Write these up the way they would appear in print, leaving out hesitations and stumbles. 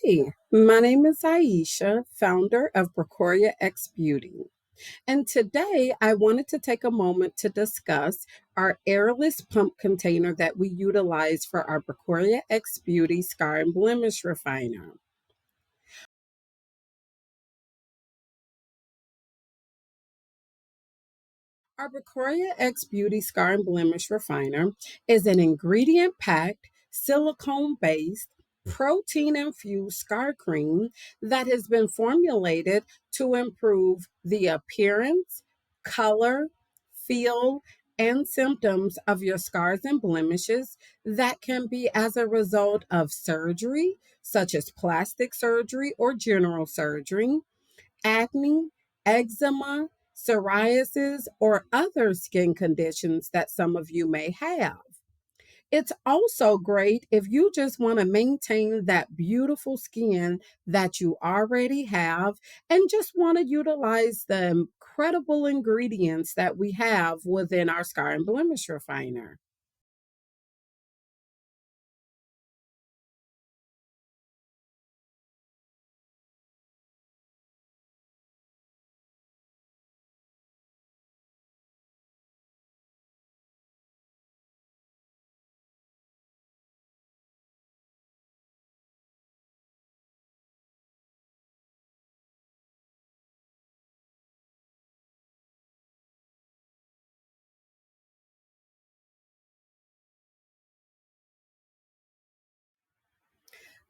Hi, my name is Aisha, founder of Bracorriah X Beauty. And today I wanted to take a moment to discuss our airless pump container that we utilize for our Bracorriah X Beauty Scar and Blemish Refiner. Our Bracorriah X Beauty Scar and Blemish Refiner is an ingredient packed, silicone based, protein infused scar cream that has been formulated to improve the appearance, color, feel, and symptoms of your scars and blemishes that can be as a result of surgery, such as plastic surgery or general surgery, acne, eczema, psoriasis, or other skin conditions that some of you may have. It's also great if you just want to maintain that beautiful skin that you already have and just want to utilize the incredible ingredients that we have within our Scar and Blemish Refiner.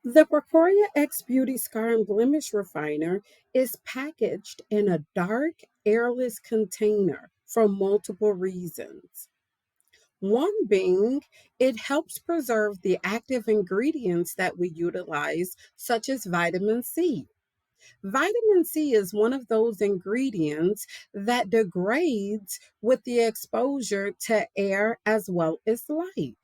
The Bracorriah X Beauty Scar and Blemish Refiner is packaged in a dark, airless container for multiple reasons. One being, it helps preserve the active ingredients that we utilize, such as vitamin C. Vitamin C is one of those ingredients that degrades with the exposure to air as well as light.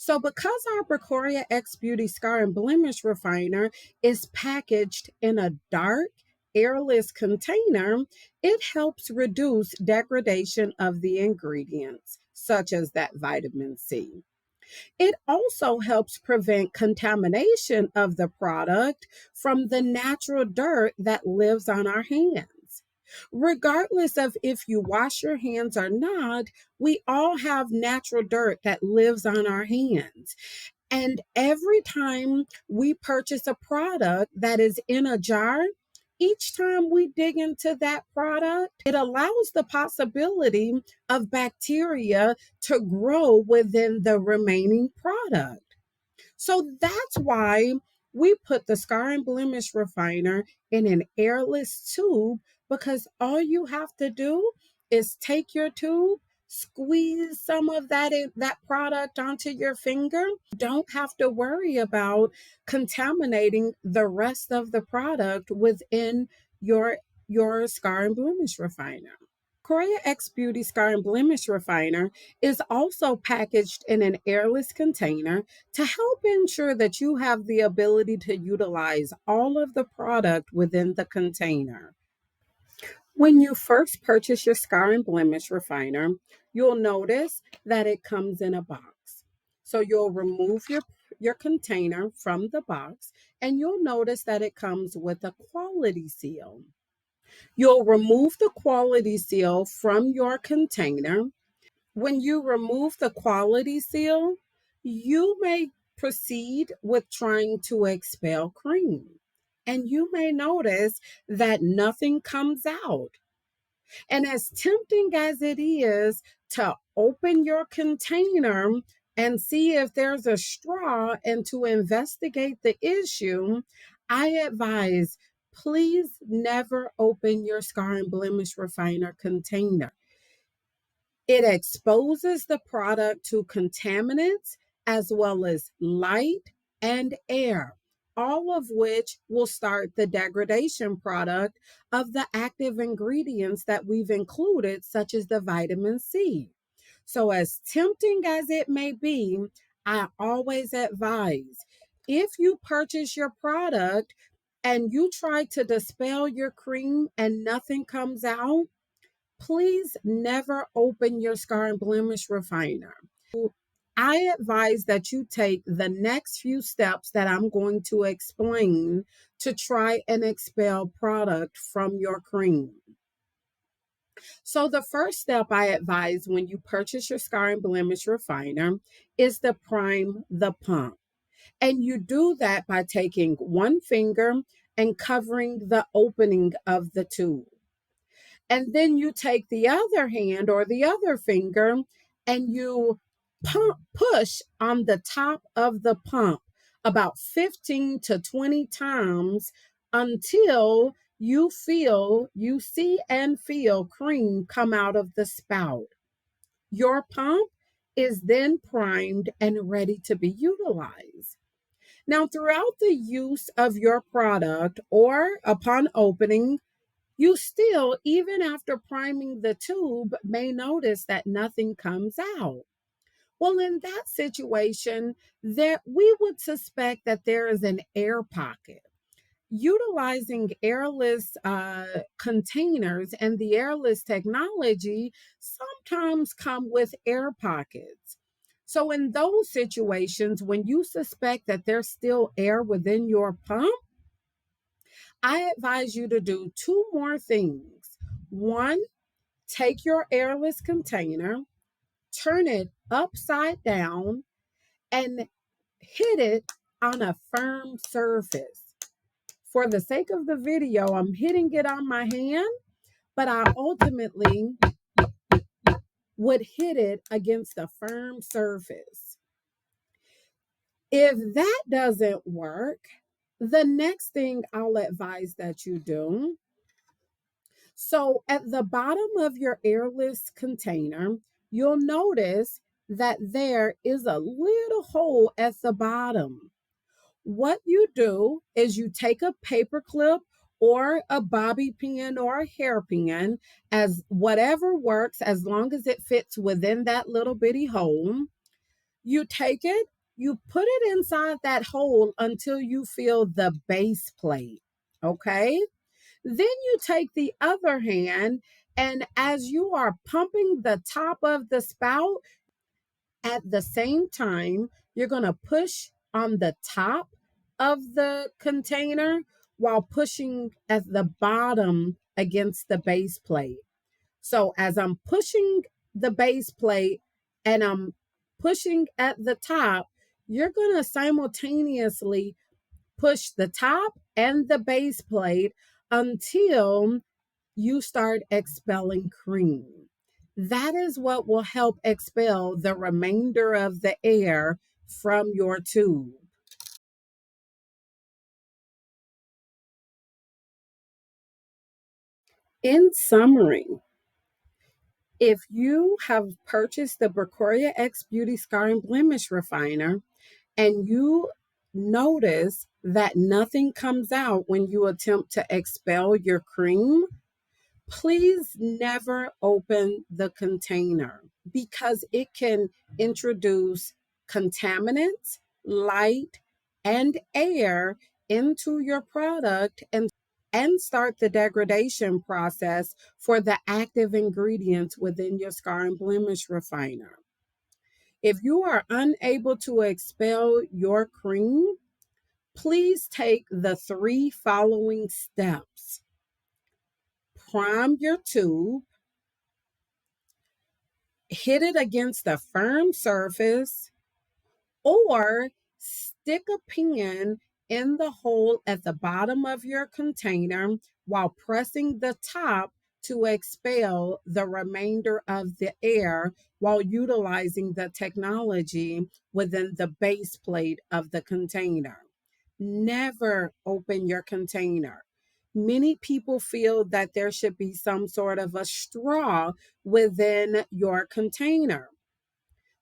So, because our Bracorriah X Beauty Scar and Blemish Refiner is packaged in a dark, airless container, it helps reduce degradation of the ingredients, such as that vitamin C. It also helps prevent contamination of the product from the natural dirt that lives on our hands. Regardless of if you wash your hands or not, we all have natural dirt that lives on our hands. And every time we purchase a product that is in a jar, each time we dig into that product, it allows the possibility of bacteria to grow within the remaining product. So that's why we put the Scar and Blemish Refiner in an airless tube, because all you have to do is take your tube, squeeze some of that product onto your finger. You don't have to worry about contaminating the rest of the product within your Scar and Blemish Refiner. Korea X Beauty Scar and Blemish Refiner is also packaged in an airless container to help ensure that you have the ability to utilize all of the product within the container. When you first purchase your Scar and Blemish Refiner, you'll notice that it comes in a box. So you'll remove your container from the box and you'll notice that it comes with a quality seal. You'll remove the quality seal from your container. When you remove the quality seal, you may proceed with trying to expel cream. And you may notice that nothing comes out. And as tempting as it is to open your container and see if there's a straw and to investigate the issue, I advise please never open your Scar and Blemish Refiner container. It exposes the product to contaminants as well as light and air, all of which will start the degradation product of the active ingredients that we've included, such as the vitamin C. So, as tempting as it may be, I always advise if you purchase your product and you try to dispel your cream and nothing comes out, please never open your Scar and Blemish Refiner. I advise that you take the next few steps that I'm going to explain to try and expel product from your cream. So, the first step I advise when you purchase your Scar and Blemish Refiner is to prime the pump. And you do that by taking one finger and covering the opening of the tube. And then you take the other hand or the other finger and you push on the top of the pump about 15 to 20 times until you see and feel cream come out of the spout. Your pump is then primed and ready to be utilized. Now, throughout the use of your product or upon opening, you still, even after priming the tube, may notice that nothing comes out. Well, in that situation, there we would suspect that there is an air pocket. Utilizing airless containers and the airless technology sometimes come with air pockets. So, in those situations, when you suspect that there's still air within your pump, I advise you to do two more things. One, take your airless container, turn it upside down, and hit it on a firm surface. For the sake of the video, I'm hitting it on my hand, but I ultimately would hit it against a firm surface. If that doesn't work, the next thing I'll advise that you do. So at the bottom of your airless container, you'll notice that there is a little hole at the bottom. What you do is you take a paper clip or a bobby pin or a hairpin, as whatever works, as long as it fits within that little bitty hole. You take it, you put it inside that hole until you feel the base plate. Okay? Then you take the other hand, and as you are pumping the top of the spout, at the same time, you're going to push on the top of the container while pushing at the bottom against the base plate. So as I'm pushing the base plate and I'm pushing at the top, you're going to simultaneously push the top and the base plate until you start expelling cream. That is what will help expel the remainder of the air from your tube. In summary, if you have purchased the Bracorriah X Beauty Scar and Blemish Refiner and you notice that nothing comes out when you attempt to expel your cream, please never open the container because it can introduce contaminants, light, and air into your product and start the degradation process for the active ingredients within your Scar and Blemish Refiner. If you are unable to expel your cream, please take the three following steps. Prime your tube, hit it against a firm surface, or stick a pin in the hole at the bottom of your container while pressing the top to expel the remainder of the air while utilizing the technology within the base plate of the container. Never open your container. Many people feel that there should be some sort of a straw within your container.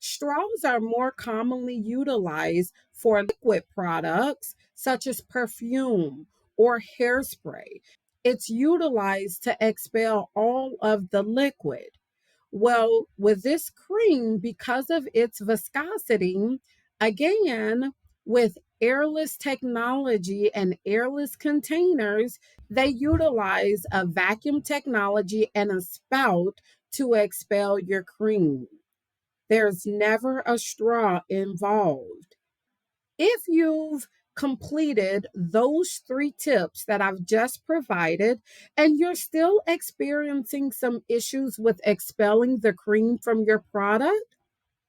Straws are more commonly utilized for liquid products such as perfume or hairspray. It's utilized to expel all of the liquid. Well, with this cream, because of its viscosity, again, with airless technology and airless containers, they utilize a vacuum technology and a spout to expel your cream. There's never a straw involved. If you've completed those 3 tips that I've just provided, and you're still experiencing some issues with expelling the cream from your product,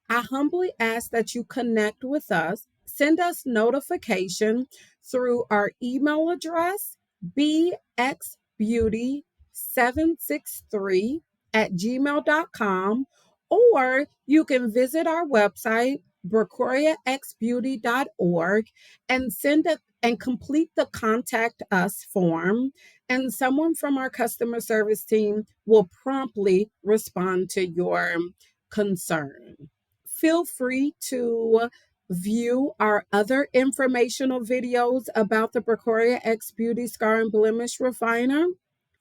I humbly ask that you connect with us, send us notification through our email address, bxbeauty763@gmail.com, or you can visit our website, bracorriahxbeauty.org, and send it and complete the contact us form, and someone from our customer service team will promptly respond to your concern. Feel free to view our other informational videos about the Bracorriah X Beauty Scar and Blemish Refiner.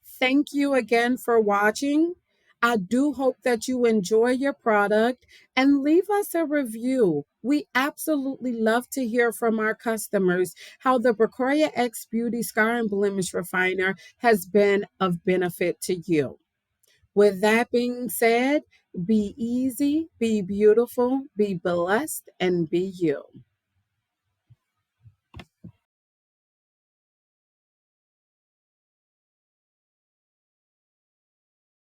Thank you again for watching. I do hope that you enjoy your product and leave us a review. We absolutely love to hear from our customers how the Bracorriah X Beauty Scar and Blemish Refiner has been of benefit to you. With that being said, be easy, be beautiful, be blessed, and be you.